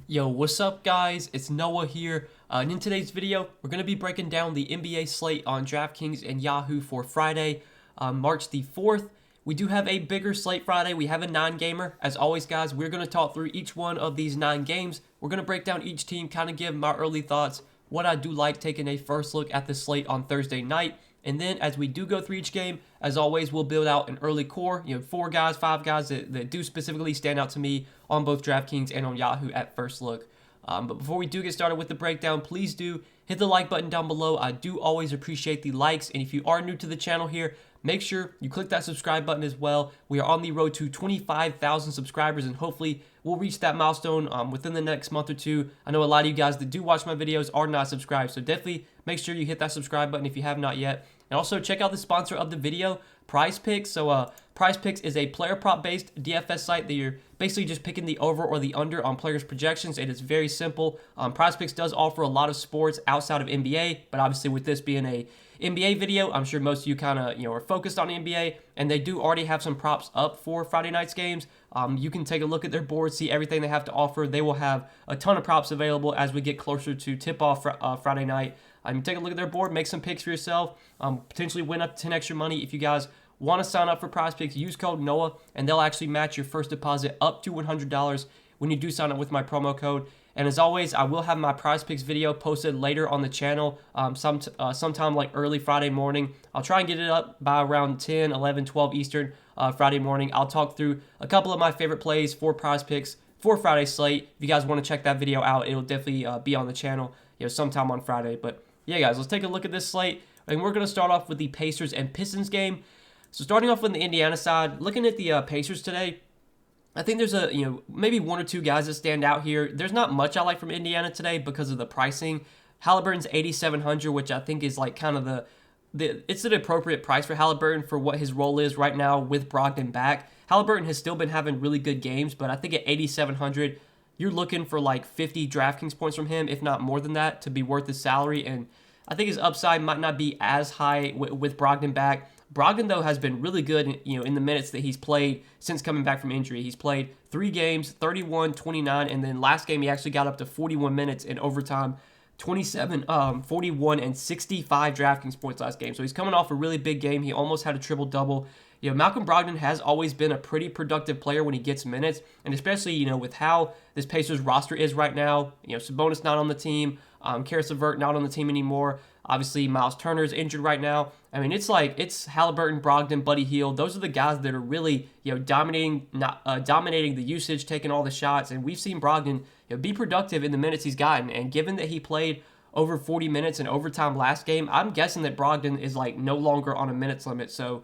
Yo, what's up guys? It's Noah here, and in today's video, we're going to be breaking down the NBA slate on Draftkings and Yahoo for Friday, March the 4th. We do have a bigger slate Friday. We have a 9-gamer. As always, guys, we're going to talk through each one of these 9 games. We're going to break down each team, kind of give my early thoughts, what I do like taking a first look at the slate on Thursday night. And then as we do go through each game, as always, we'll build out an early core, 4 guys, 5 guys that do specifically stand out to me on both DraftKings and on Yahoo at first look. But before we do get started with the breakdown, please do hit the like button down below. I do always appreciate the likes. And if you are new to the channel here, make sure you click that subscribe button as well. We are on the road to 25,000 subscribers, and hopefully we'll reach that milestone within the next month or two. I know a lot of you guys that do watch my videos are not subscribed, so definitely make sure you hit that subscribe button if you have not yet. And also check out the sponsor of the video, PrizePicks. So PrizePicks is a player prop based DFS site that you're basically just picking the over or the under on players' projections. It is very simple. PrizePicks does offer a lot of sports outside of NBA, but obviously with this being a NBA video, I'm sure most of you kind of are focused on the NBA, and they do already have some props up for Friday night's games. You can take a look at their board, see everything they have to offer. They will have a ton of props available as we get closer to tip-off Friday night. Take a look at their board, make some picks for yourself, potentially win up to 10 extra money. If you guys want to sign up for PrizePicks, use code NOAH, and they'll actually match your first deposit up to $100 when you do sign up with my promo code. And as always, I will have my PrizePicks video posted later on the channel sometime like early Friday morning. I'll try and get it up by around 10, 11, 12 Eastern Friday morning. I'll talk through a couple of my favorite plays for PrizePicks for Friday's slate. If you guys want to check that video out, it'll definitely be on the channel sometime on Friday. But yeah, guys, let's take a look at this slate. And we're going to start off with the Pacers and Pistons game. So starting off with the Indiana side, looking at the Pacers today, I think there's maybe 1 or 2 guys that stand out here. There's not much I like from Indiana today because of the pricing. Halliburton's 8,700, which I think is like kind of it's an appropriate price for Halliburton for what his role is right now with Brogdon back. Halliburton has still been having really good games, but I think at 8,700, you're looking for like 50 DraftKings points from him, if not more than that, to be worth his salary. And I think his upside might not be as high with Brogdon back. Brogdon, though, has been really good, in the minutes that he's played since coming back from injury. He's played 3 games, 31, 29, and then last game he actually got up to 41 minutes in overtime, 27, 41, and 65 DraftKings points last game. So he's coming off a really big game. He almost had a triple-double. Malcolm Brogdon has always been a pretty productive player when he gets minutes, and especially, with how this Pacers roster is right now. Sabonis not on the team, Karis LeVert not on the team anymore. Obviously, Miles Turner is injured right now. I mean, it's Halliburton, Brogdon, Buddy Hield. Those are the guys that are really, dominating the usage, taking all the shots, and we've seen Brogdon, be productive in the minutes he's gotten. And given that he played over 40 minutes in overtime last game, I'm guessing that Brogdon is like no longer on a minutes limit. So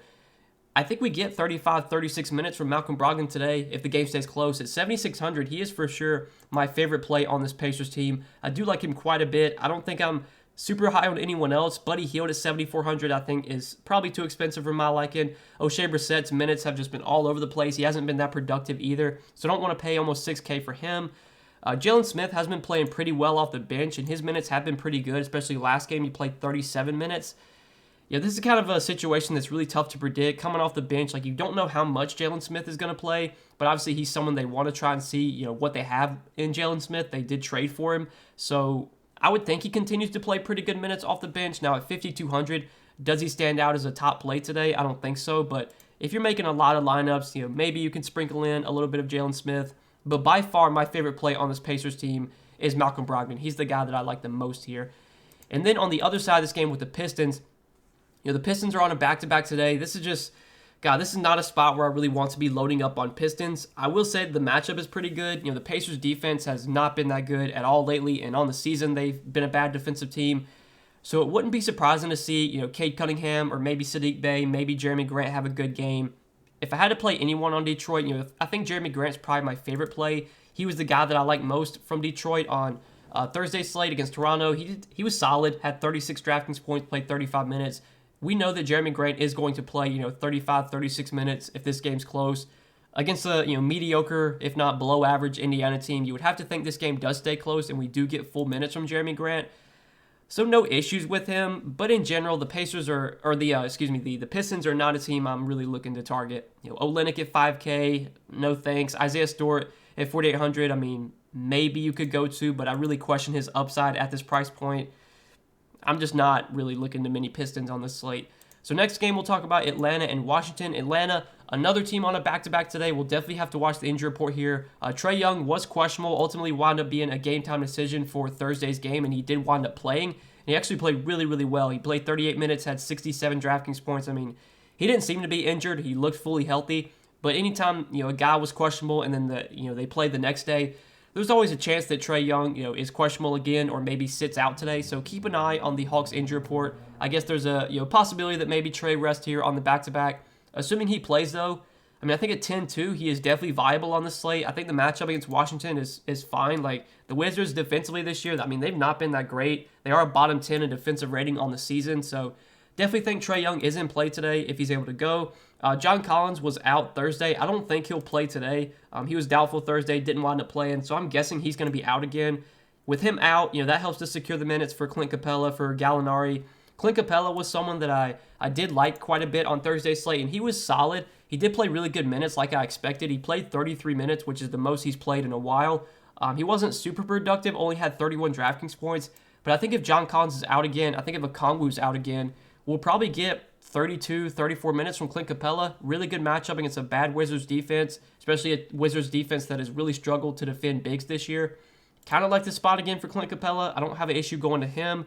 I think we get 35, 36 minutes from Malcolm Brogdon today if the game stays close. At 7,600, he is for sure my favorite play on this Pacers team. I do like him quite a bit. I don't think I'm super high on anyone else. Buddy Hield at 7,400, I think, is probably too expensive for my liking. O'Shea Brissett's minutes have just been all over the place. He hasn't been that productive either, so I don't want to pay almost $6K for him. Jalen Smith has been playing pretty well off the bench, and his minutes have been pretty good, especially last game he played 37 minutes. This is kind of a situation that's really tough to predict. Coming off the bench, you don't know how much Jalen Smith is going to play, but obviously he's someone they want to try and see, what they have in Jalen Smith. They did trade for him, so I would think he continues to play pretty good minutes off the bench. Now at 5,200, does he stand out as a top play today? I don't think so, but if you're making a lot of lineups, maybe you can sprinkle in a little bit of Jalen Smith. But by far, my favorite play on this Pacers team is Malcolm Brogdon. He's the guy that I like the most here. And then on the other side of this game with the Pistons, the Pistons are on a back-to-back today. This is not a spot where I really want to be loading up on Pistons. I will say the matchup is pretty good. The Pacers defense has not been that good at all lately, and on the season they've been a bad defensive team. So it wouldn't be surprising to see, Cade Cunningham or maybe Sadiq Bey, maybe Jeremy Grant have a good game. If I had to play anyone on Detroit, I think Jeremy Grant's probably my favorite play. He was the guy that I like most from Detroit on Thursday's slate against Toronto. He was solid, had 36 DraftKings points, played 35 minutes. We know that Jeremy Grant is going to play, 35, 36 minutes if this game's close. Against a, mediocre, if not below average Indiana team, you would have to think this game does stay close and we do get full minutes from Jeremy Grant. So no issues with him, but in general, the Pacers the Pistons are not a team I'm really looking to target. Olynyk at 5K, no thanks. Isaiah Stewart at 4,800. I mean, maybe you could go to, but I really question his upside at this price point. I'm just not really looking to many Pistons on this slate. So next game, we'll talk about Atlanta and Washington. Atlanta, another team on a back-to-back today. We'll definitely have to watch the injury report here. Trae Young was questionable, ultimately wound up being a game-time decision for Thursday's game, and he did wind up playing. And he actually played really, really well. He played 38 minutes, had 67 DraftKings points. I mean, he didn't seem to be injured. He looked fully healthy. But anytime, a guy was questionable and then they played the next day, there's always a chance that Trae Young, is questionable again or maybe sits out today. So keep an eye on the Hawks injury report. I guess there's a possibility that maybe Trae rests here on the back-to-back. Assuming he plays, though, I mean, I think at 10-2, he is definitely viable on the slate. I think the matchup against Washington is fine. Like, the Wizards defensively this year, I mean, they've not been that great. They are a bottom 10 in defensive rating on the season. So definitely think Trae Young is in play today if he's able to go. John Collins was out Thursday. I don't think he'll play today. He was doubtful Thursday, didn't wind up playing, so I'm guessing he's going to be out again. With him out, that helps to secure the minutes for Clint Capella, for Gallinari. Clint Capella was someone that I did like quite a bit on Thursday's slate, and he was solid. He did play really good minutes like I expected. He played 33 minutes, which is the most he's played in a while. He wasn't super productive, only had 31 DraftKings points, but I think if John Collins is out again, I think if Okongwu's out again, we'll probably get 32, 34 minutes from Clint Capella. Really good matchup against a bad Wizards defense, especially a Wizards defense that has really struggled to defend bigs this year. Kind of like the spot again for Clint Capella. I don't have an issue going to him.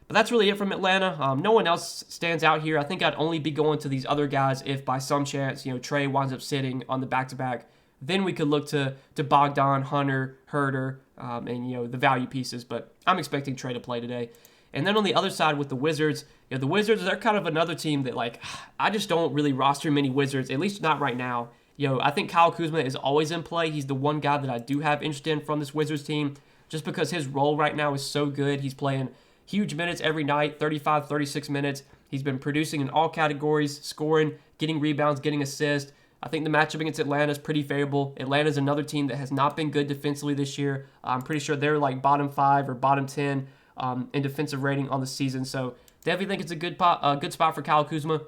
But that's really it from Atlanta. No one else stands out here. I think I'd only be going to these other guys if by some chance, Trae winds up sitting on the back-to-back. Then we could look to Bogdan, Hunter, Herter, and, the value pieces. But I'm expecting Trae to play today. And then on the other side with the Wizards, the Wizards, they're kind of another team that, I just don't really roster many Wizards, at least not right now. I think Kyle Kuzma is always in play. He's the one guy that I do have interest in from this Wizards team, just because his role right now is so good. He's playing huge minutes every night, 35, 36 minutes. He's been producing in all categories, scoring, getting rebounds, getting assists. I think the matchup against Atlanta is pretty favorable. Atlanta's another team that has not been good defensively this year. I'm pretty sure they're bottom 5 or bottom 10 in defensive rating on the season. So definitely think it's a good spot for Kyle Kuzma.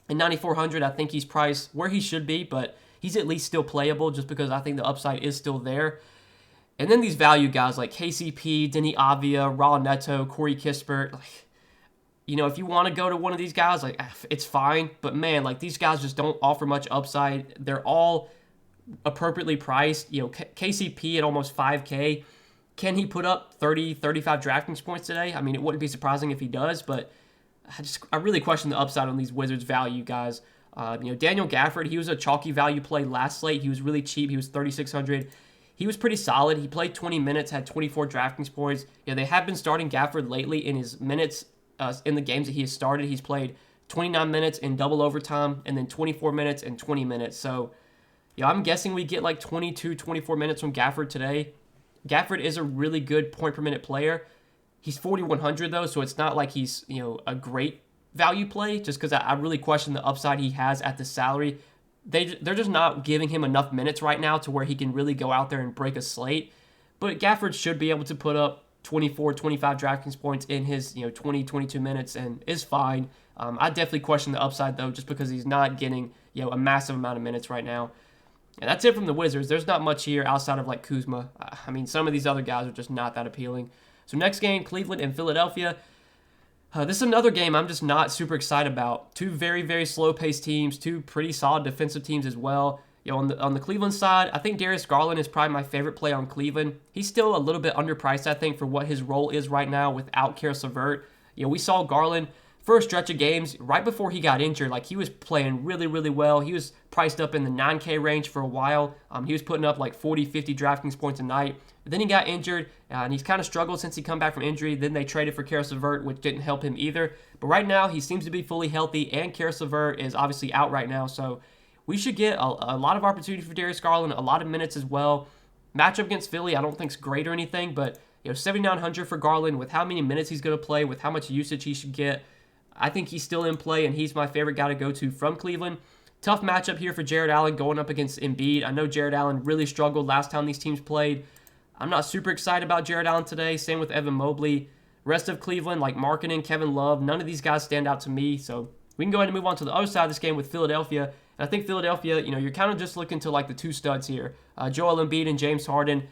In 9,400, I think he's priced where he should be, but he's at least still playable just because I think the upside is still there. And then these value guys like KCP, Denny Avia, Raul Neto, Corey Kispert, if you want to go to one of these guys, it's fine. But man, these guys just don't offer much upside. They're all appropriately priced. KCP at almost 5K. Can he put up 30, 35 DraftKings points today? I mean, it wouldn't be surprising if he does, but I really question the upside on these Wizards value guys. Daniel Gafford, he was a chalky value play last slate. He was really cheap. He was 3,600. He was pretty solid. He played 20 minutes, had 24 DraftKings points. They have been starting Gafford lately in his minutes in the games that he has started. He's played 29 minutes in double overtime and then 24 minutes and 20 minutes. So, I'm guessing we get 22, 24 minutes from Gafford today. Gafford is a really good point per minute player. He's 4,100 though, so it's not like he's a great value play. Just because I really question the upside he has at the salary. They're just not giving him enough minutes right now to where he can really go out there and break a slate. But Gafford should be able to put up 24, 25 DraftKings points in his 20, 22 minutes and is fine. I definitely question the upside though, just because he's not getting a massive amount of minutes right now. And that's it from the Wizards. There's not much here outside of Kuzma. I mean, some of these other guys are just not that appealing. So next game, Cleveland and Philadelphia. This is another game I'm just not super excited about. Two very, very slow-paced teams, two pretty solid defensive teams as well. On the Cleveland side, I think Darius Garland is probably my favorite play on Cleveland. He's still a little bit underpriced, I think, for what his role is right now without Karis LeVert. We saw Garland for a stretch of games right before he got injured. He was playing really, really well. He was priced up in the 9K range for a while. He was putting up 40, 50 DraftKings points a night. But then he got injured, and he's kind of struggled since he come back from injury. Then they traded for Karis LeVert, which didn't help him either. But right now, he seems to be fully healthy, and Karis LeVert is obviously out right now. So we should get a lot of opportunity for Darius Garland, a lot of minutes as well. Matchup against Philly, I don't think is great or anything, but 7,900 for Garland with how many minutes he's going to play, with how much usage he should get. I think he's still in play, and he's my favorite guy to go to from Cleveland. Tough matchup here for Jared Allen going up against Embiid. I know Jared Allen really struggled last time these teams played. I'm not super excited about Jared Allen today. Same with Evan Mobley. Rest of Cleveland, like Markkanen, Kevin Love, none of these guys stand out to me. So we can go ahead and move on to the other side of this game with Philadelphia. And I think Philadelphia, you're kind of just looking to the two studs here, Joel Embiid and James Harden.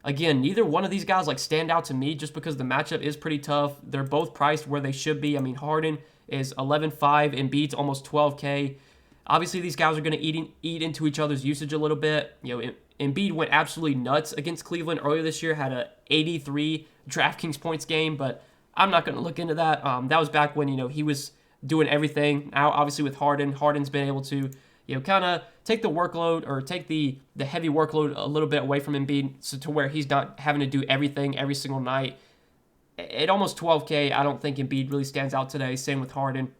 Again, neither one of these guys like stand out to me just because the matchup is pretty tough. They're both priced where they should be. I mean, Harden is 11.5, Embiid's almost 12K. Obviously, these guys are going to eat into each other's usage a little bit. Embiid went absolutely nuts against Cleveland earlier this year, had a 83 DraftKings points game, but I'm not going to look into that. That was back when, he was doing everything. Now, obviously, with Harden's been able to, kind of take the workload or take the heavy workload a little bit away from Embiid so to where he's not having to do everything every single night. At almost 12K, I don't think Embiid really stands out today. Same with Harden.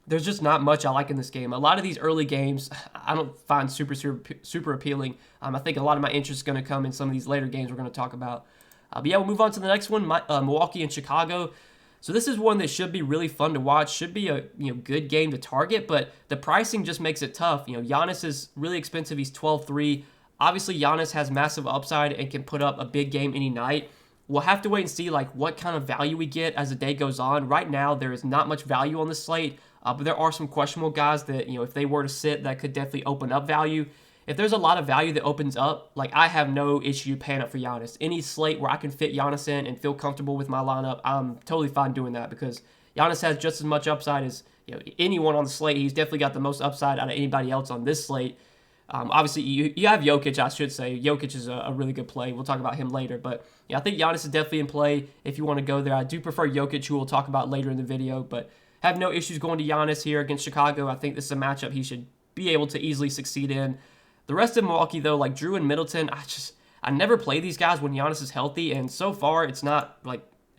There's just not much I like in this game. A lot of these early games, I don't find super appealing. I think a lot of my interest is going to come in some of these later games we're going to talk about. But yeah, we'll move on to the next one, Milwaukee and Chicago. So this is one that should be really fun to watch. Should be a good game to target, but the pricing just makes it tough. Giannis is really expensive. He's 12.3. Obviously, Giannis has massive upside and can put up a big game any night. We'll have to wait and see what kind of value we get as the day goes on. Right now, there is not much value on the slate, but there are some questionable guys that, if they were to sit, that could definitely open up value. If there's a lot of value that opens up, I have no issue paying up for Giannis. Any slate where I can fit Giannis in and feel comfortable with my lineup, I'm totally fine doing that because Giannis has just as much upside as anyone on the slate. He's definitely got the most upside out of anybody else on this slate. Obviously, you have Jokic, I should say. Jokic is a really good play. We'll talk about him later. But I think Giannis is definitely in play if you want to go there. I do prefer Jokic, who we'll talk about later in the video. But have no issues going to Giannis here against Chicago. I think this is a matchup he should be able to easily succeed in. The rest of Milwaukee, though, like Drew and Middleton, I never play these guys when Giannis is healthy. And so far, it's not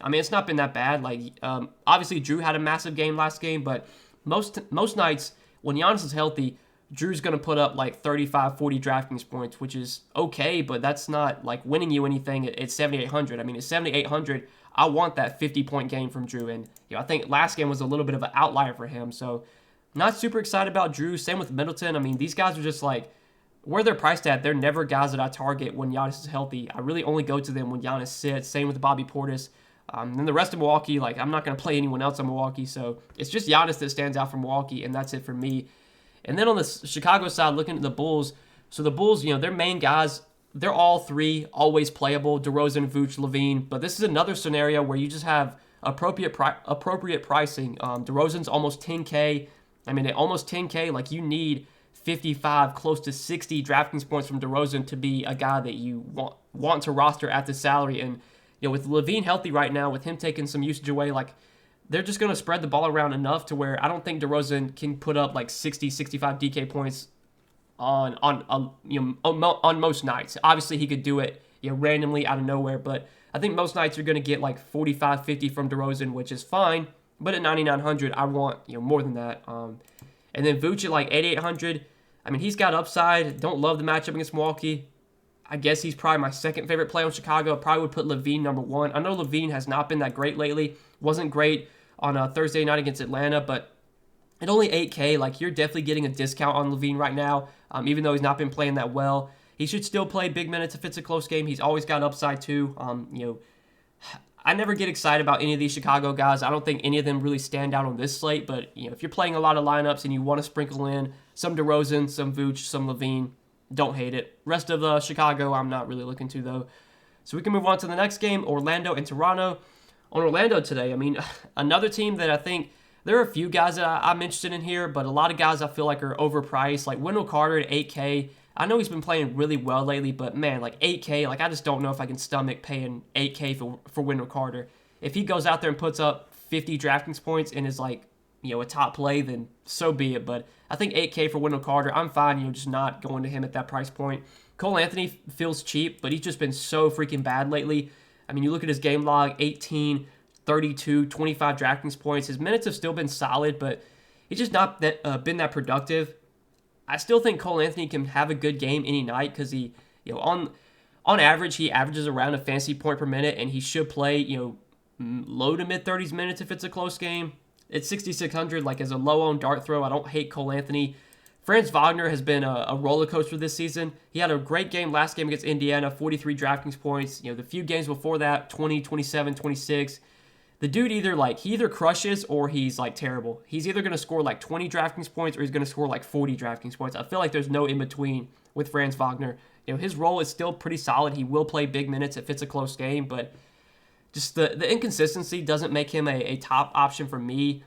it's not been that bad. Obviously, Drew had a massive game last game. But most nights when Giannis is healthy, Drew's going to put up 35, 40 DraftKings points, which is okay, but that's not winning you anything at 7,800. I mean, at 7,800, I want that 50-point game from Drew. And I think last game was a little bit of an outlier for him. So not super excited about Drew. Same with Middleton. I mean, these guys are just where they're priced at, they're never guys that I target when Giannis is healthy. I really only go to them when Giannis sits. Same with Bobby Portis. Then the rest of Milwaukee, I'm not going to play anyone else on Milwaukee. So it's just Giannis that stands out from Milwaukee, and that's it for me. And then on the Chicago side, looking at the Bulls. So the Bulls, their main guys, they're all three always playable, DeRozan, Vooch, LaVine. But this is another scenario where you just have appropriate pricing. DeRozan's almost 10K. I mean, at almost 10K, you need 55, close to 60 DraftKings points from DeRozan to be a guy that you want to roster at this salary. And, with LaVine healthy right now, with him taking some usage away, they're just going to spread the ball around enough to where I don't think DeRozan can put up 60, 65 DK points on most nights. Obviously, he could do it randomly out of nowhere, but I think most nights you're going to get 45, 50 from DeRozan, which is fine. But at 9,900, I want more than that. And then Vooch at 8,800. I mean, he's got upside. Don't love the matchup against Milwaukee. I guess he's probably my second favorite play on Chicago. I probably would put LaVine number one. I know LaVine has not been that great lately. Wasn't great on a Thursday night against Atlanta, but at only 8K, you're definitely getting a discount on LaVine right now, even though he's not been playing that well. He should still play big minutes if it's a close game. He's always got upside too. I never get excited about any of these Chicago guys. I don't think any of them really stand out on this slate, but if you're playing a lot of lineups and you want to sprinkle in some DeRozan, some Vooch, some LaVine, don't hate it. Rest of Chicago, I'm not really looking to, though. So we can move on to the next game, Orlando and Toronto. On Orlando today, I mean, another team that I think there are a few guys that I'm interested in here, but a lot of guys I feel are overpriced. Wendell Carter at 8K. I know he's been playing really well lately, but man, 8K, I just don't know if I can stomach paying 8K for Wendell Carter. If he goes out there and puts up 50 DraftKings points and is a top play, then so be it. But I think 8K for Wendell Carter, I'm fine, just not going to him at that price point. Cole Anthony feels cheap, but he's just been so freaking bad lately. I mean, you look at his game log, 18, 32, 25 DraftKings points. His minutes have still been solid, but he's just not been that productive. I still think Cole Anthony can have a good game any night because he, on average, he averages around a fantasy point per minute, and he should play, low to mid 30s minutes if it's a close game. It's 6,600, as a low-owned dart throw. I don't hate Cole Anthony. Franz Wagner has been a roller coaster this season. He had a great game last game against Indiana, 43 DraftKings points. The few games before that, 20, 27, 26. The dude he either crushes or he's terrible. He's either going to score 20 DraftKings points or he's going to score 40 DraftKings points. I feel there's no in between with Franz Wagner. His role is still pretty solid. He will play big minutes if it's a close game, but just the inconsistency doesn't make him a top option for me.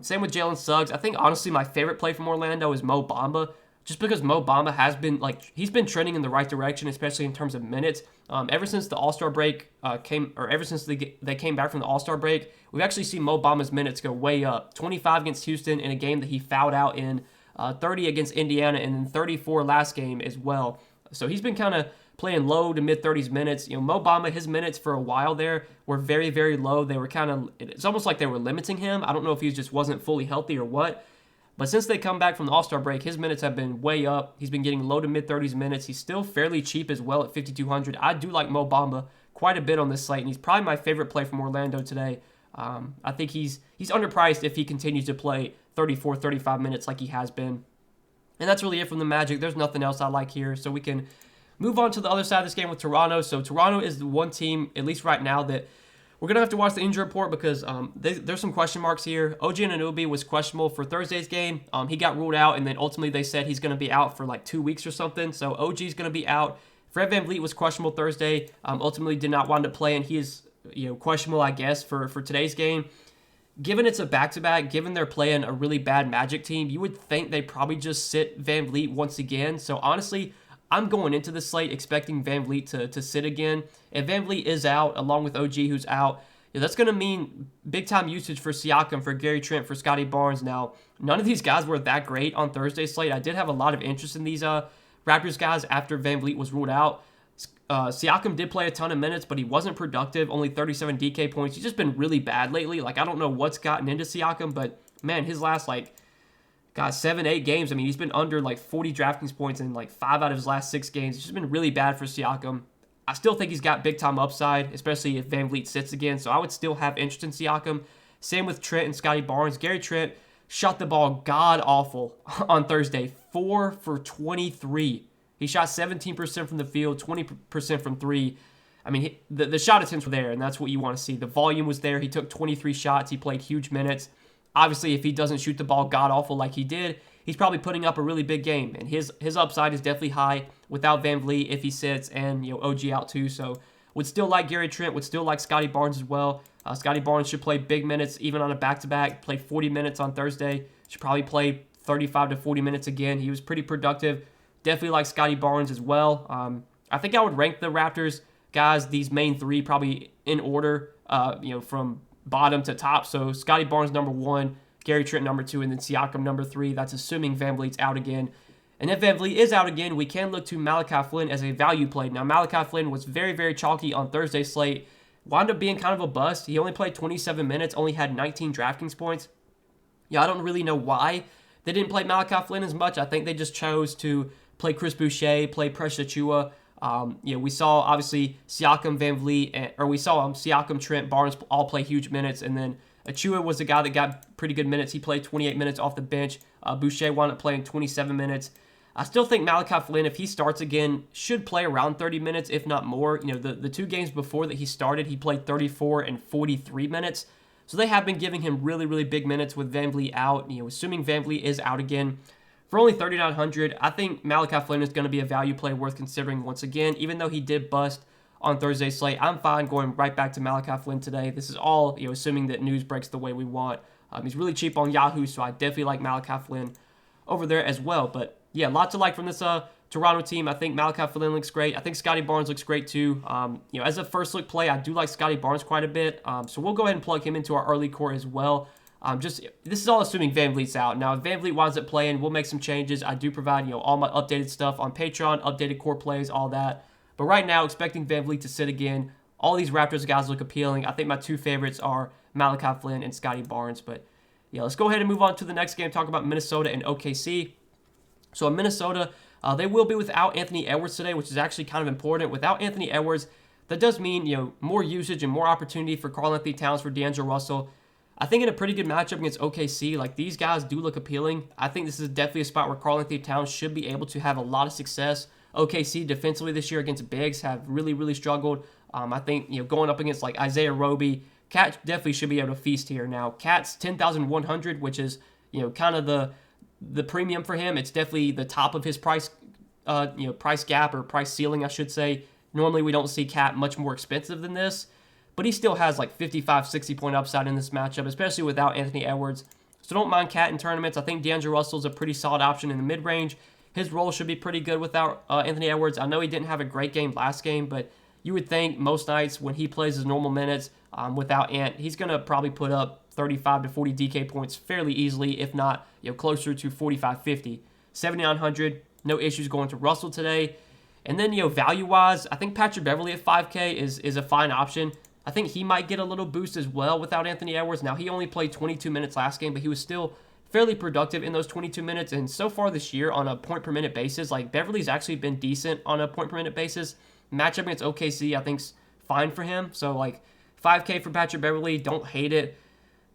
Same with Jalen Suggs. I think, honestly, my favorite play from Orlando is Mo Bamba, just because Mo Bamba has been, he's been trending in the right direction, especially in terms of minutes. Ever since the All-Star break ever since they came back from the All-Star break, we've actually seen Mo Bamba's minutes go way up. 25 against Houston in a game that he fouled out in, 30 against Indiana, and then 34 last game as well. So he's been kind of playing low to mid-30s minutes. Mo Bamba, his minutes for a while there were very, very low. They were it's almost like they were limiting him. I don't know if he just wasn't fully healthy or what. But since they come back from the All-Star break, his minutes have been way up. He's been getting low to mid-30s minutes. He's still fairly cheap as well at 5,200. I do like Mo Bamba quite a bit on this slate, and he's probably my favorite play from Orlando today. I think he's underpriced if he continues to play 34, 35 minutes like he has been. And that's really it from the Magic. There's nothing else I like here, so we can move on to the other side of this game with Toronto. So Toronto is the one team, at least right now, that we're going to have to watch the injury report because there's some question marks here. OG Anunoby was questionable for Thursday's game. He got ruled out, and then ultimately they said he's going to be out for like 2 weeks or something. So OG's going to be out. Fred VanVleet was questionable Thursday. Ultimately did not wind up playing. He is questionable, I guess, for today's game. Given it's a back-to-back, given they're playing a really bad Magic team, you would think they probably just sit VanVleet once again. So honestly, I'm going into the slate expecting VanVleet to sit again. If VanVleet is out, along with OG who's out, that's going to mean big-time usage for Siakam, for Gary Trent, for Scotty Barnes. Now, none of these guys were that great on Thursday's slate. I did have a lot of interest in these Raptors guys after VanVleet was ruled out. Siakam did play a ton of minutes, but he wasn't productive, only 37 DK points. He's just been really bad lately. I don't know what's gotten into Siakam, but, man, his last, 7-8 games, he's been under, 40 Draftkings points in, 5 out of his last 6 games. It's just been really bad for Siakam. I still think he's got big-time upside, especially if VanVleet sits again, so I would still have interest in Siakam. Same with Trent and Scotty Barnes. Gary Trent shot the ball god-awful on Thursday, 4 for 23. He shot 17% from the field, 20% from 3. The shot attempts were there, and that's what you want to see. The volume was there. He took 23 shots. He played huge minutes. Obviously, if he doesn't shoot the ball god-awful like he did, he's probably putting up a really big game. And his upside is definitely high without VanVleet if he sits, and OG out too. So would still like Gary Trent, would still like Scotty Barnes as well. Scotty Barnes should play big minutes even on a back-to-back. Played 40 minutes on Thursday. Should probably play 35 to 40 minutes again. He was pretty productive. Definitely like Scotty Barnes as well. I think I would rank the Raptors guys, these main three, probably in order, from bottom to top. So Scotty Barnes number 1, Gary Trent number 2, and then Siakam number 3. That's assuming VanVleet's out again. And if VanVleet is out again, we can look to Malachi Flynn as a value play. Now, Malachi Flynn was very, very chalky on Thursday's slate. Wound up being kind of a bust. He only played 27 minutes, only had 19 Draftkings points. I don't really know why they didn't play Malachi Flynn as much. I think they just chose to play Chris Boucher, play Precious Achiuwa. We saw, obviously, Siakam, VanVleet, we saw Siakam, Trent, Barnes all play huge minutes, and then Achiuwa was the guy that got pretty good minutes. He played 28 minutes off the bench. Boucher wound up playing 27 minutes. I still think Malachi Flynn, if he starts again, should play around 30 minutes, if not more. The 2 games before that he started, he played 34 and 43 minutes. So they have been giving him really, really big minutes with VanVleet out. Assuming VanVleet is out again, for only 3,900, I think Malachi Flynn is going to be a value play worth considering once again. Even though he did bust on Thursday's slate, I'm fine going right back to Malachi Flynn today. This is all, assuming that news breaks the way we want. He's really cheap on Yahoo, so I definitely like Malachi Flynn over there as well. But yeah, lots to like from this Toronto team. I think Malachi Flynn looks great. I think Scotty Barnes looks great too. As a first look play, I do like Scotty Barnes quite a bit. So we'll go ahead and plug him into our early core as well. This is all assuming VanVleet's out. Now, if VanVleet winds up playing, we'll make some changes. I do provide, all my updated stuff on Patreon, updated core plays, all that. But right now, expecting VanVleet to sit again. All these Raptors guys look appealing. I think my 2 favorites are Malachi Flynn and Scotty Barnes. But yeah, let's go ahead and move on to the next game. Talk about Minnesota and OKC. So in Minnesota, they will be without Anthony Edwards today, which is actually kind of important. Without Anthony Edwards, that does mean, more usage and more opportunity for Karl-Anthony Towns, for D'Angelo Russell. I think in a pretty good matchup against OKC, these guys do look appealing. I think this is definitely a spot where Karl-Anthony Towns should be able to have a lot of success. OKC defensively this year against bigs have really, really struggled. I think, going up against Isaiah Roby, Cat definitely should be able to feast here. Now, Cat's 10,100, which is, kind of the premium for him. It's definitely the top of his price price gap or price ceiling, I should say. Normally, we don't see Cat much more expensive than this, but he still has like 55, 60 point upside in this matchup, especially without Anthony Edwards. So don't mind Cat in tournaments. I think D'Angelo Russell's a pretty solid option in the mid-range. His role should be pretty good without Anthony Edwards. I know he didn't have a great game last game, but you would think most nights when he plays his normal minutes without Ant, he's going to probably put up 35 to 40 DK points fairly easily, if not closer to 45, 50. 7,900, no issues going to Russell today. And then, value-wise, I think Patrick Beverley at 5K is a fine option. I think he might get a little boost as well without Anthony Edwards. Now, he only played 22 minutes last game, but he was still fairly productive in those 22 minutes. And so far this year, on a point-per-minute basis, like, Beverly's actually been decent on a point-per-minute basis. Matchup against OKC, I think's fine for him. So, 5K for Patrick Beverley, don't hate it.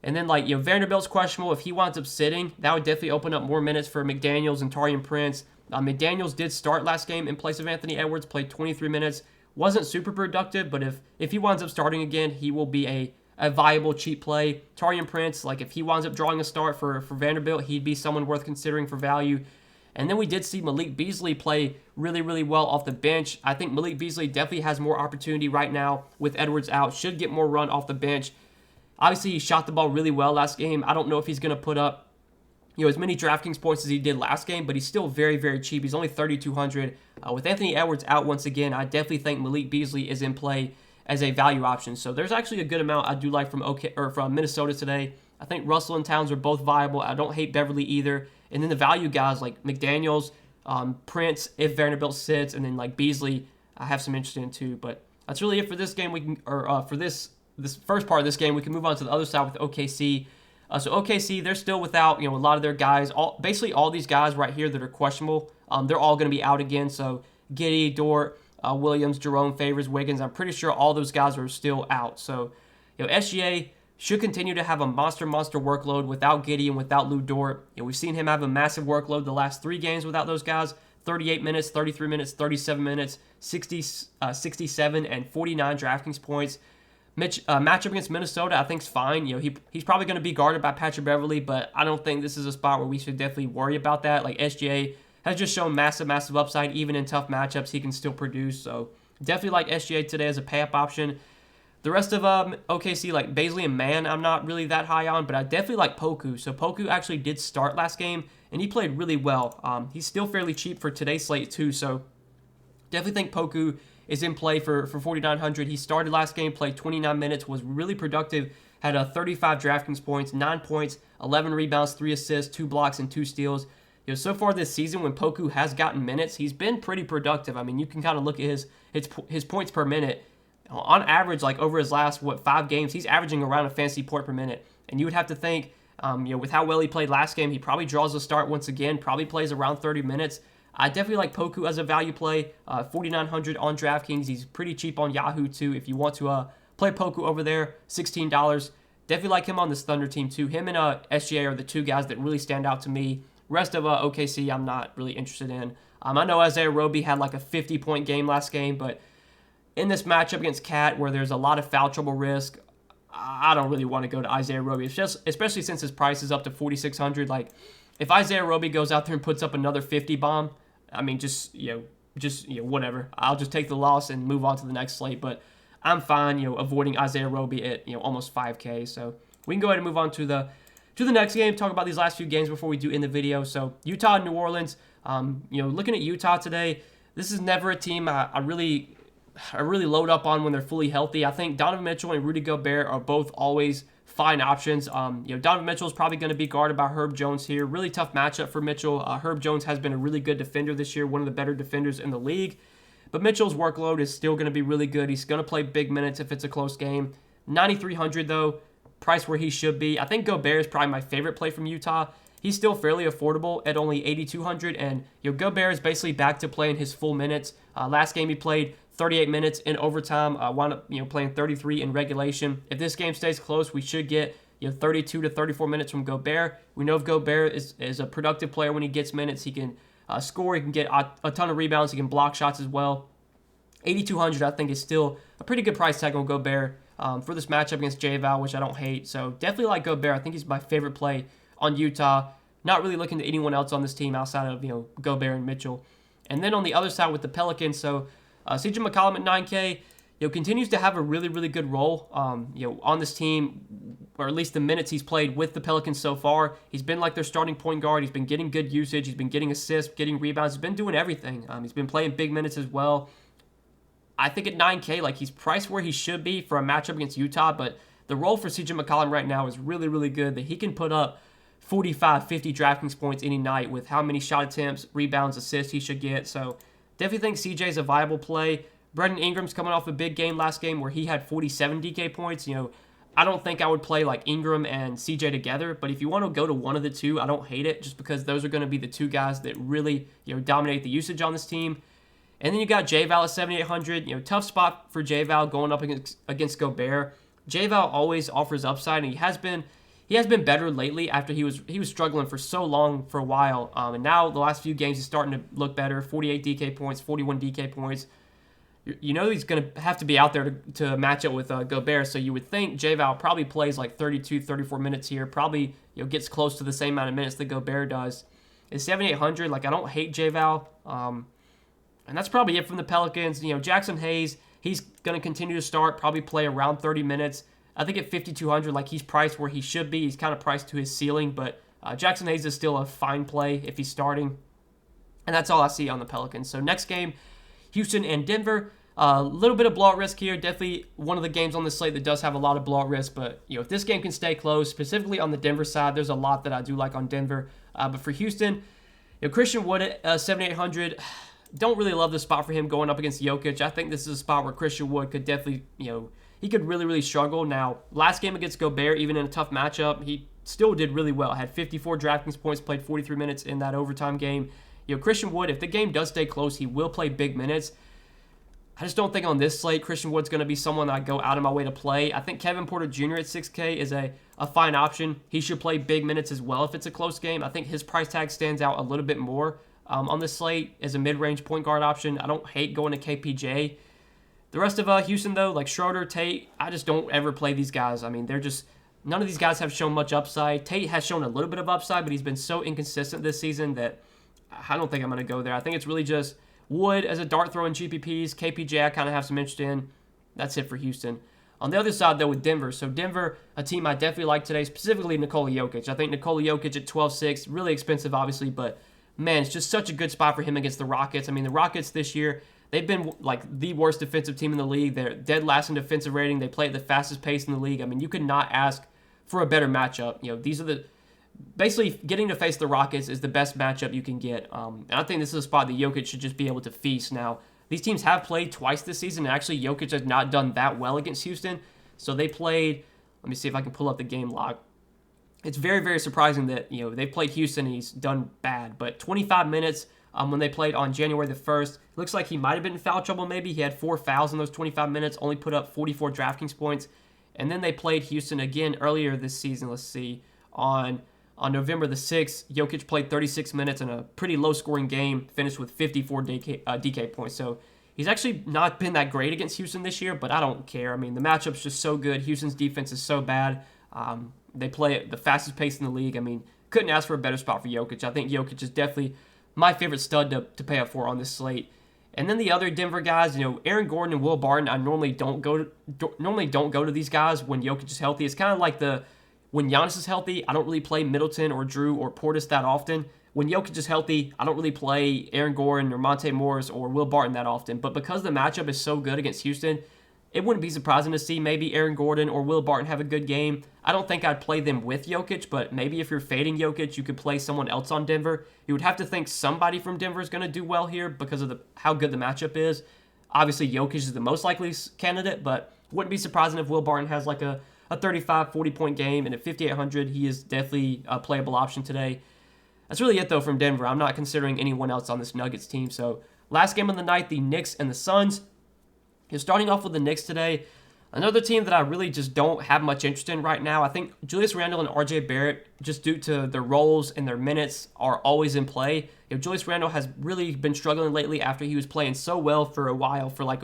And then, Vanderbilt's questionable. If he winds up sitting, that would definitely open up more minutes for McDaniels and Taurean Prince. McDaniels did start last game in place of Anthony Edwards, played 23 minutes. Wasn't super productive, but if he winds up starting again, he will be a viable, cheap play. Taurean Prince, if he winds up drawing a start for Vanderbilt, he'd be someone worth considering for value. And then we did see Malik Beasley play really, really well off the bench. I think Malik Beasley definitely has more opportunity right now with Edwards out. Should get more run off the bench. Obviously, he shot the ball really well last game. I don't know if he's going to put up as many DraftKings points as he did last game, but he's still very, very cheap. He's only 3,200. With Anthony Edwards out once again, I definitely think Malik Beasley is in play as a value option. So there's actually a good amount I do like from Minnesota today. I think Russell and Towns are both viable. I don't hate Beverly either. And then the value guys like McDaniels, Prince, if Vanderbilt sits, and then Beasley, I have some interest in too. But that's really it for this game. For this first part of this game, we can move on to the other side with OKC. So OKC, they're still without, a lot of their guys. Basically all these guys right here that are questionable, they're all going to be out again. So Giddey, Dort, Williams, Jerome, Favors, Wiggins, I'm pretty sure all those guys are still out. So, SGA should continue to have a monster workload without Giddey and without Lou Dort. We've seen him have a massive workload the last 3 games without those guys. 38 minutes, 33 minutes, 37 minutes, 67 and 49 DraftKings points. Matchup against Minnesota, I think is fine. He's probably going to be guarded by Patrick Beverley, but I don't think this is a spot where we should definitely worry about that. SGA has just shown massive upside. Even in tough matchups, he can still produce. So definitely like SGA today as a pay-up option. The rest of OKC, like Baisley and Mann, I'm not really that high on, but I definitely like Poku. So Poku actually did start last game, and he played really well. He's still fairly cheap for today's slate too, so definitely think Poku is in play for 4,900. He started last game, played 29 minutes, was really productive, had 35 DraftKings points, 9 points, 11 rebounds, 3 assists, 2 blocks, and 2 steals. So far this season, when Poku has gotten minutes, he's been pretty productive. I mean, you can kind of look at his points per minute. On average, over his last, 5 games, he's averaging around a fantasy point per minute. And you would have to think, with how well he played last game, he probably draws a start once again, probably plays around 30 minutes. I definitely like Poku as a value play, 4,900 on DraftKings. He's pretty cheap on Yahoo too. If you want to play Poku over there, $16. Definitely like him on this Thunder team too. Him and SGA are the 2 guys that really stand out to me. Rest of OKC, I'm not really interested in. I know Isaiah Roby had a 50-point game last game, but in this matchup against Cat, where there's a lot of foul trouble risk, I don't really want to go to Isaiah Roby. Especially since his price is up to 4,600. If Isaiah Roby goes out there and puts up another 50 bomb, I mean, whatever. I'll just take the loss and move on to the next slate. But I'm fine, avoiding Isaiah Roby at almost 5K. So we can go ahead and move on to the next game. Talk about these last few games before we do end the video. So Utah and New Orleans. Looking at Utah today, this is never a team I really load up on when they're fully healthy. I think Donovan Mitchell and Rudy Gobert are both always fine options. Donovan Mitchell is probably going to be guarded by Herb Jones here. Really tough matchup for Mitchell. Herb Jones has been a really good defender this year, one of the better defenders in the league. But Mitchell's workload is still going to be really good. He's going to play big minutes if it's a close game. 9,300 though, price where he should be. I think Gobert is probably my favorite play from Utah. He's still fairly affordable at only 8,200, and Gobert is basically back to playing his full minutes. Last game he played 38 minutes in overtime, wound up playing 33 in regulation. If this game stays close, we should get 32 to 34 minutes from Gobert. We know if Gobert is a productive player when he gets minutes, he can score, he can get a ton of rebounds, he can block shots as well. 8,200 I think is still a pretty good price tag on Gobert for this matchup against J-Val, which I don't hate. So definitely like Gobert. I think he's my favorite play on Utah. Not really looking to anyone else on this team outside of Gobert and Mitchell. And then on the other side with the Pelicans, so CJ McCollum at 9K, continues to have a really, really good role, on this team, or at least the minutes he's played with the Pelicans so far. He's been like their starting point guard. He's been getting good usage. He's been getting assists, getting rebounds. He's been doing everything. He's been playing big minutes as well. I think at 9K, like, he's priced where he should be for a matchup against Utah, but the role for CJ McCollum right now is really, really good, that he can put up 45, 50 DraftKings points any night with how many shot attempts, rebounds, assists he should get. So definitely think CJ is a viable play. Brandon Ingram's coming off a big game last game where he had 47 DK points. I don't think I would play like Ingram and CJ together, but if you want to go to one of the two, I don't hate it, just because those are going to be the two guys that really, dominate the usage on this team. And then you got J-Val at 7,800. Tough spot for J-Val going up against Gobert. J-Val always offers upside, and he has been better lately after he was struggling for so long for a while. And now the last few games he's starting to look better. 48 DK points, 41 DK points. He's going to have to be out there to match up with Gobert, so you would think J-Val probably plays like 32, 34 minutes here, probably gets close to the same amount of minutes that Gobert does. At 7,800, like, I don't hate J-Val, and that's probably it from the Pelicans. Jackson Hayes, he's going to continue to start, probably play around 30 minutes. I think at 5,200, like, he's priced where he should be. He's kind of priced to his ceiling, but Jackson Hayes is still a fine play if he's starting, and that's all I see on the Pelicans. So next game, Houston and Denver. A little bit of blowout risk here. Definitely one of the games on the slate that does have a lot of blowout risk. But, if this game can stay close, specifically on the Denver side, there's a lot that I do like on Denver. But for Houston, Christian Wood at 7,800. Don't really love the spot for him going up against Jokic. I think this is a spot where Christian Wood could definitely, he could really, really struggle. Now, last game against Gobert, even in a tough matchup, he still did really well. Had 54 DraftKings points, played 43 minutes in that overtime game. Christian Wood, if the game does stay close, he will play big minutes. I just don't think on this slate Christian Wood's going to be someone that I go out of my way to play. I think Kevin Porter Jr. at 6K is a fine option. He should play big minutes as well if it's a close game. I think his price tag stands out a little bit more on this slate as a mid-range point guard option. I don't hate going to KPJ. The rest of Houston, though, like Schroeder, Tate, I just don't ever play these guys. I mean, none of these guys have shown much upside. Tate has shown a little bit of upside, but he's been so inconsistent this season that I don't think I'm going to go there. I think it's really just Wood as a dart throw in GPPs. KPJ I kind of have some interest in. That's it for Houston. On the other side, though, with Denver. So Denver, a team I definitely like today, specifically Nikola Jokic. I think Nikola Jokic at 12.6, really expensive, obviously, but, man, it's just such a good spot for him against the Rockets. I mean, the Rockets this year, they've been like the worst defensive team in the league. They're dead last in defensive rating. They play at the fastest pace in the league. I mean, you could not ask for a better matchup. These are basically, getting to face the Rockets is the best matchup you can get. And I think this is a spot that Jokic should just be able to feast. Now, these teams have played twice this season, and actually Jokic has not done that well against Houston. So they played, let me see if I can pull up the game log. It's very, very surprising that, they played Houston and he's done bad. But 25 minutes when they played on January the 1st, looks like he might have been in foul trouble maybe. He had 4 fouls in those 25 minutes, only put up 44 DraftKings points. And then they played Houston again earlier this season, let's see, on November the 6th, Jokic played 36 minutes in a pretty low-scoring game, finished with 54 DK points. So he's actually not been that great against Houston this year, but I don't care. I mean, the matchup's just so good. Houston's defense is so bad. They play at the fastest pace in the league. I mean, couldn't ask for a better spot for Jokic. I think Jokic is definitely my favorite stud to pay up for on this slate. And then the other Denver guys, Aaron Gordon and Will Barton, I normally don't go to these guys when Jokic is healthy. It's kind of like when Giannis is healthy, I don't really play Middleton or Drew or Portis that often. When Jokic is healthy, I don't really play Aaron Gordon or Monte Morris or Will Barton that often. But because the matchup is so good against Houston, it wouldn't be surprising to see maybe Aaron Gordon or Will Barton have a good game. I don't think I'd play them with Jokic, but maybe if you're fading Jokic, you could play someone else on Denver. You would have to think somebody from Denver is going to do well here because of how good the matchup is. Obviously, Jokic is the most likely candidate, but wouldn't be surprising if Will Barton has like a 35, 40-point game, and at 5,800, he is definitely a playable option today. That's really it, though, from Denver. I'm not considering anyone else on this Nuggets team. So, last game of the night, the Knicks and the Suns. You're starting off with the Knicks today. Another team that I really just don't have much interest in right now. I think Julius Randle and RJ Barrett, just due to their roles and their minutes, are always in play. Julius Randle has really been struggling lately after he was playing so well for a while, for like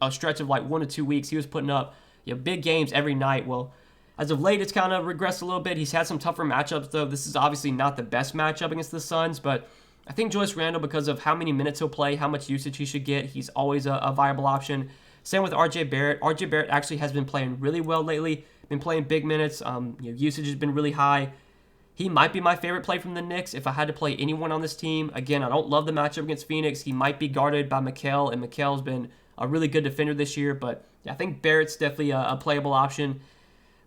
a stretch of like 1 to 2 weeks. He was putting up big games every night. Well, as of late, it's kind of regressed a little bit. He's had some tougher matchups, though. This is obviously not the best matchup against the Suns, but I think Julius Randle, because of how many minutes he'll play, how much usage he should get, he's always a viable option. Same with RJ Barrett. RJ Barrett actually has been playing really well lately, been playing big minutes. Usage has been really high. He might be my favorite play from the Knicks if I had to play anyone on this team. Again, I don't love the matchup against Phoenix. He might be guarded by Mikal, and Mikal's been a really good defender this year. But yeah, I think Barrett's definitely a playable option.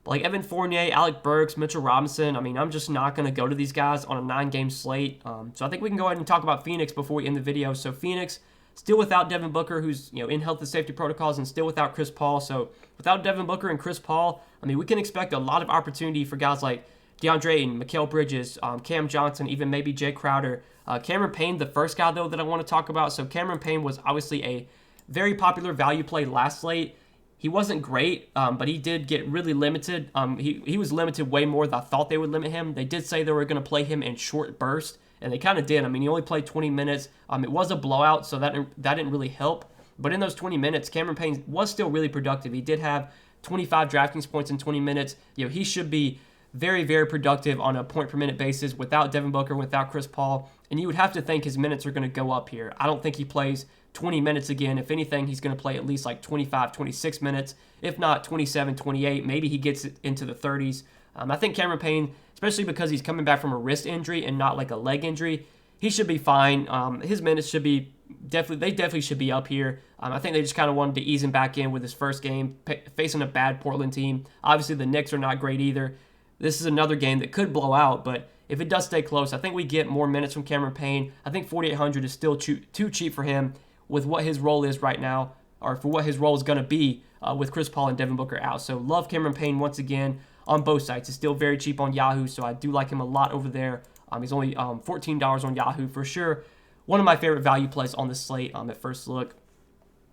But like Evan Fournier, Alec Burks, Mitchell Robinson, I mean, I'm just not going to go to these guys on a 9-game slate. So I think we can go ahead and talk about Phoenix before we end the video. So Phoenix, still without Devin Booker, who's in health and safety protocols, and still without Chris Paul. So without Devin Booker and Chris Paul, I mean, we can expect a lot of opportunity for guys like DeAndre Ayton, Mikal Bridges, Cam Johnson, even maybe Jay Crowder. Cameron Payne, the first guy, though, that I want to talk about. So Cameron Payne was obviously a very popular value play last slate. He wasn't great, but he did get really limited. He was limited way more than I thought they would limit him. They did say they were going to play him in short bursts, and they kind of did. I mean, he only played 20 minutes. It was a blowout, so that didn't really help. But in those 20 minutes, Cameron Payne was still really productive. He did have 25 DraftKings points in 20 minutes. He should be very, very productive on a point-per-minute basis without Devin Booker, without Chris Paul. And you would have to think his minutes are going to go up here. I don't think he plays 20 minutes again. If anything, he's going to play at least like 25, 26 minutes, if not 27, 28. Maybe he gets into the 30s. I think Cameron Payne, especially because he's coming back from a wrist injury and not like a leg injury, he should be fine. His minutes should be definitely should be up here. I think they just kind of wanted to ease him back in with his first game, facing a bad Portland team. Obviously, the Knicks are not great either. This is another game that could blow out, but if it does stay close, I think we get more minutes from Cameron Payne. I think 4,800 is still too cheap for him with what his role is right now, or for what his role is going to be with Chris Paul and Devin Booker out. So love Cameron Payne once again on both sites. It's still very cheap on Yahoo, so I do like him a lot over there. He's only $14 on Yahoo for sure. One of my favorite value plays on the slate at first look.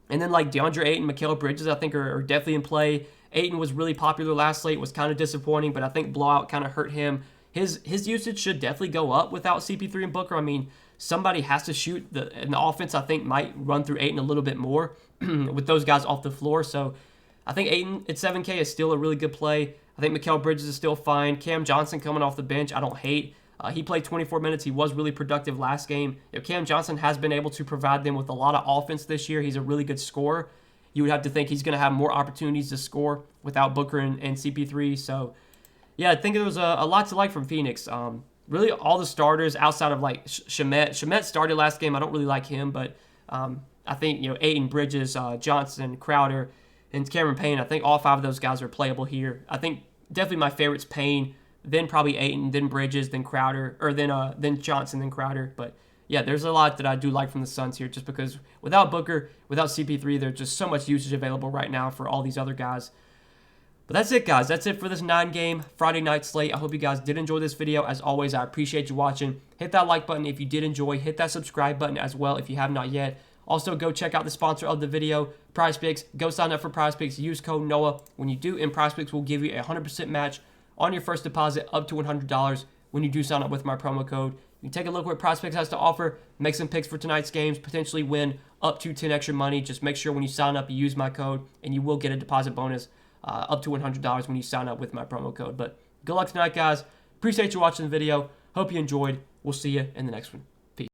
And then like DeAndre Ayton, Mikal Bridges, I think are definitely in play. Ayton was really popular last slate, was kind of disappointing, but I think blowout kind of hurt him. His usage should definitely go up without CP3 and Booker. I mean, somebody has to shoot. And the offense, I think, might run through Ayton a little bit more with those guys off the floor. So I think Ayton at 7K is still a really good play. I think Mikal Bridges is still fine. Cam Johnson coming off the bench, I don't hate. He played 24 minutes. He was really productive last game. Cam Johnson has been able to provide them with a lot of offense this year. He's a really good scorer. You would have to think he's going to have more opportunities to score without Booker and CP3. So, yeah, I think there was a lot to like from Phoenix. Really, all the starters outside of like Shamet. Shamet started last game. I don't really like him, but I think Ayton, Bridges, Johnson, Crowder, and Cameron Payne. I think all 5 of those guys are playable here. I think definitely my favorite's Payne, then probably Ayton, then Bridges, then Crowder, or then Johnson, then Crowder. But yeah, there's a lot that I do like from the Suns here, just because without Booker, without CP3, there's just so much usage available right now for all these other guys. But that's it, guys. That's it for this 9-game Friday night slate. I hope you guys did enjoy this video. As always, I appreciate you watching. Hit that like button if you did enjoy. Hit that subscribe button as well if you have not yet. Also, go check out the sponsor of the video, PrizePicks. Go sign up for PrizePicks. Use code NOAH. When you do, and PrizePicks will give you a 100% match on your first deposit up to $100 when you do sign up with my promo code. You can take a look at what PrizePicks has to offer, make some picks for tonight's games, potentially win up to 10 extra money. Just make sure when you sign up, you use my code, and you will get a deposit bonus up to $100 when you sign up with my promo code. But good luck tonight, guys. Appreciate you watching the video. Hope you enjoyed. We'll see you in the next one.